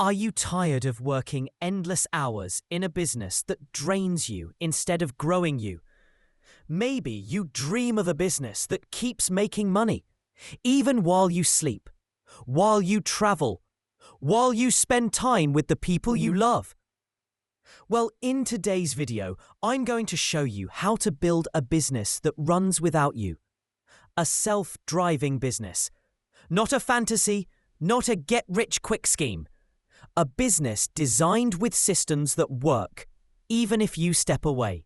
Are you tired of working endless hours in a business that drains you instead of growing you? Maybe you dream of a business that keeps making money, even while you sleep, while you travel, while you spend time with the people you love. Well, in today's video, I'm going to show you how to build a business that runs without you. A self-driving business. Not a fantasy, not a get-rich-quick scheme. A business designed with systems that work, even if you step away.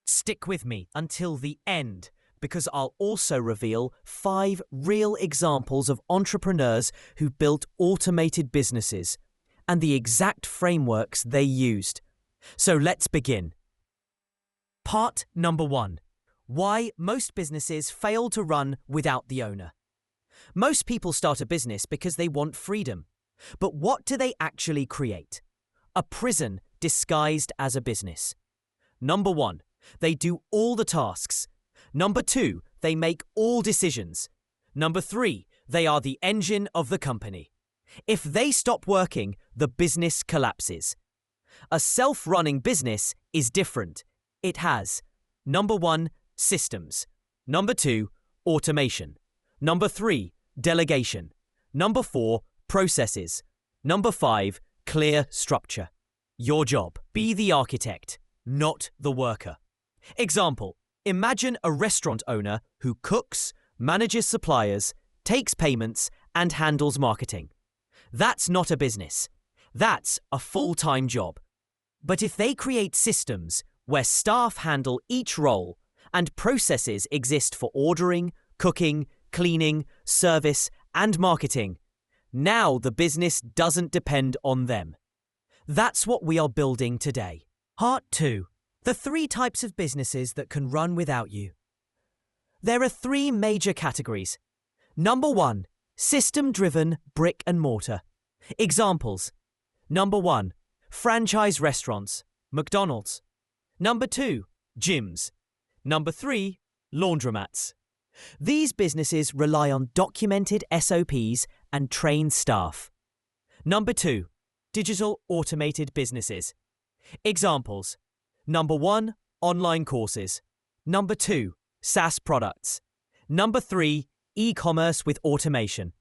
Stick with me until the end, because I'll also reveal 5 real examples of entrepreneurs who built automated businesses and the exact frameworks they used. So let's begin. Part number 1. Why most businesses fail to run without the owner. Most people start a business because they want freedom. But what do they actually create? A prison disguised as a business. Number 1, they do all the tasks. Number 2, they make all decisions. Number 3, they are the engine of the company. If they stop working, the business collapses. A self-running business is different. It has number 1, systems. Number 2, automation. Number 3, delegation. Number 4, processes. Number 5, clear structure. Your job. Be the architect, not the worker. Example, imagine a restaurant owner who cooks, manages suppliers, takes payments, and handles marketing. That's not a business. That's a full-time job. But if they create systems where staff handle each role and processes exist for ordering, cooking, cleaning, service, and marketing, now the business doesn't depend on them. That's what we are building today. Part 2. The 3 types of businesses that can run without you. There are 3 major categories. Number 1, system-driven brick and mortar. Examples. Number 1, franchise restaurants, McDonald's. Number 2, gyms. Number 3, laundromats. These businesses rely on documented SOPs and trained staff. Number 2, digital automated businesses. Examples. Number 1, online courses. Number 2, SaaS products. Number 3, e-commerce with automation.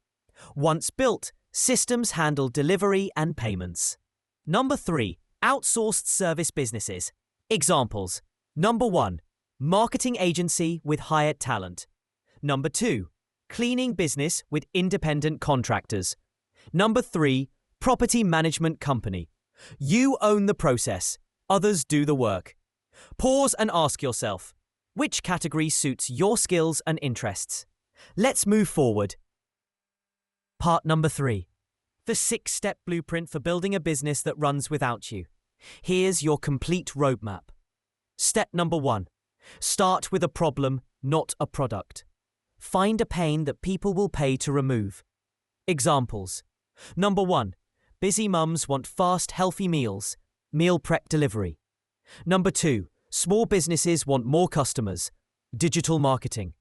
Once built, systems handle delivery and payments. Number 3, outsourced service businesses. Examples. Number 1, marketing agency with hired talent. Number 2, cleaning business with independent contractors. Number 3, property management company. You own the process, others do the work. Pause and ask yourself, which category suits your skills and interests? Let's move forward. Part number 3. The 6-step blueprint for building a business that runs without you. Here's your complete roadmap. Step number 1. Start with a problem, not a product. Find a pain that people will pay to remove. Examples. Number 1. Busy mums want fast, healthy meals. Meal prep delivery. Number 2. Small businesses want more customers. Digital marketing.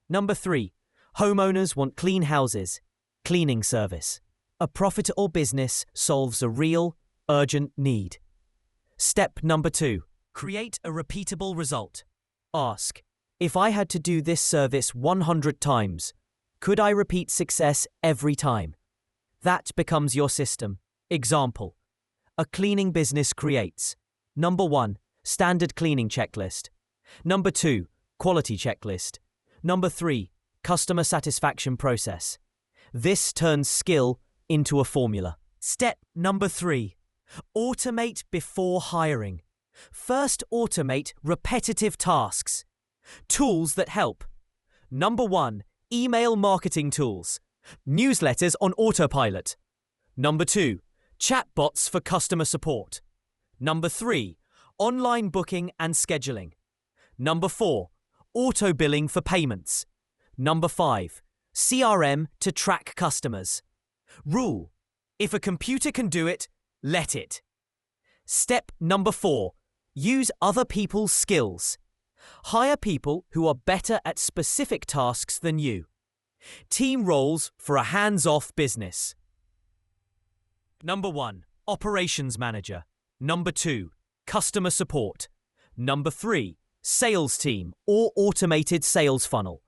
Number 3. Homeowners want clean houses. Cleaning service. A profitable business solves a real, urgent need. Step number 2. Create a repeatable result. Ask, if I had to do this service 100 times, could I repeat success every time? That becomes your system. Example. A cleaning business creates. Number 1, standard cleaning checklist. Number 2, quality checklist. Number 3, customer satisfaction process. This turns skill into a formula. Step number 3, automate before hiring. First, automate repetitive tasks. Tools that help. Number 1, email marketing tools. Newsletters on autopilot. Number 2, chatbots for customer support. Number 3, online booking and scheduling. Number 4, auto billing for payments. Number 5, CRM to track customers. Rule: if a computer can do it, let it. Step number 4, use other people's skills. Hire people who are better at specific tasks than you. Team roles for a hands-off business. Number 1, operations manager. Number 2, customer support. Number 3, sales team or automated sales funnel.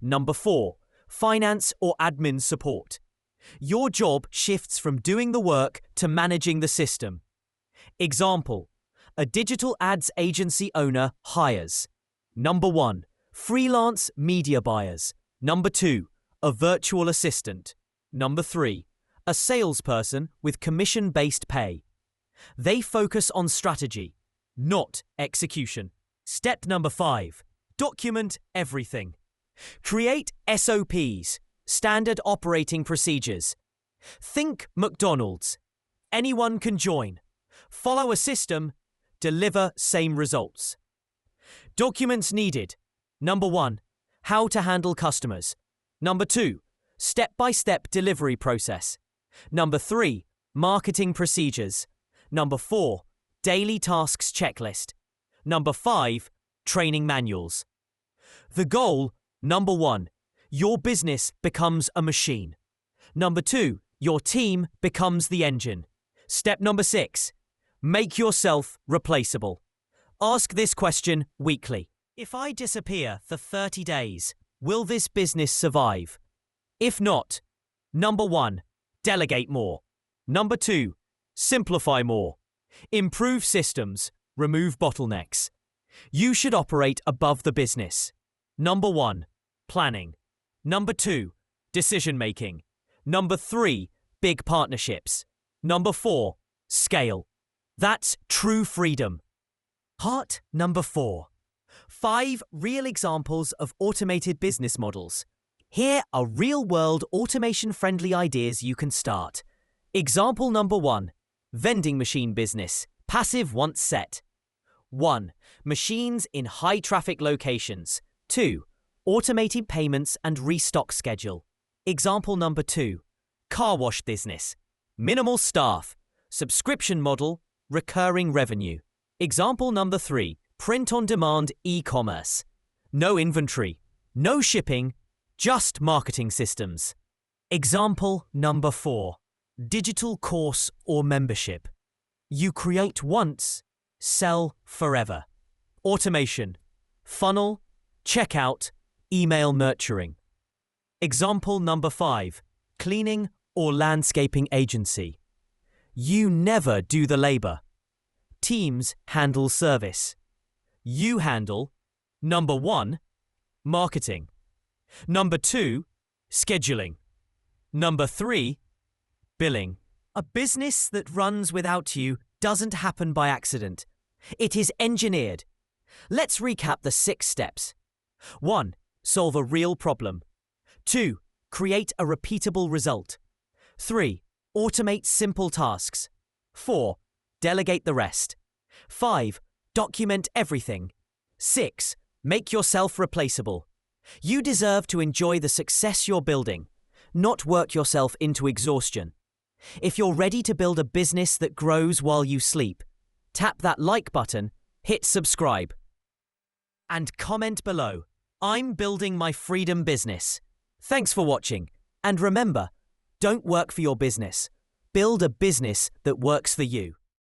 Number 4, finance or admin support. Your job shifts from doing the work to managing the system. Example, a digital ads agency owner hires. Number 1, freelance media buyers. Number 2, a virtual assistant. Number 3, a salesperson with commission-based pay. They focus on strategy, not execution. Step number 5, document everything. Create SOPs, standard operating procedures. Think McDonald's. Anyone can join. Follow a system, deliver same results. Documents needed. Number 1, how to handle customers. Number 2, step-by-step delivery process. Number 3, marketing procedures. Number 4, daily tasks checklist. Number 5, training manuals. The goal, number 1, your business becomes a machine. Number 2, your team becomes the engine. Step number 6, make yourself replaceable. Ask this question weekly. If I disappear for 30 days, will this business survive? If not, number 1, delegate more. Number 2, simplify more. Improve systems, remove bottlenecks. You should operate above the business. Number 1, planning. Number 2, decision-making. Number 3, big partnerships. Number 4, scale. That's true freedom. Part number 4. 5 real examples of automated business models. Here are real-world automation-friendly ideas you can start. Example number 1. Vending machine business. Passive once set. 1. Machines in high-traffic locations. 2. Automated payments and restock schedule. Example number 2. Car wash business. Minimal staff. Subscription model. Recurring revenue. Example number 3. Print-on-demand e-commerce. No inventory. No shipping. Just marketing systems. Example number 4. Digital course or membership. You create once, sell forever. Automation. Funnel, checkout, email nurturing. Example number 5. Cleaning or landscaping agency. You never do the labor. Teams handle service. You handle number 1, marketing. Number 2, scheduling. Number 3, billing. A business that runs without you doesn't happen by accident. It is engineered. Let's recap the 6 steps. 1. Solve a real problem. 2. Create a repeatable result. 3. Automate simple tasks. 4. Delegate the rest. 5. Document everything. 6. Make yourself replaceable. You deserve to enjoy the success you're building, not work yourself into exhaustion. If you're ready to build a business that grows while you sleep, tap that like button, hit subscribe, and comment below. I'm building my freedom business. Thanks for watching. And remember, don't work for your business. Build a business that works for you.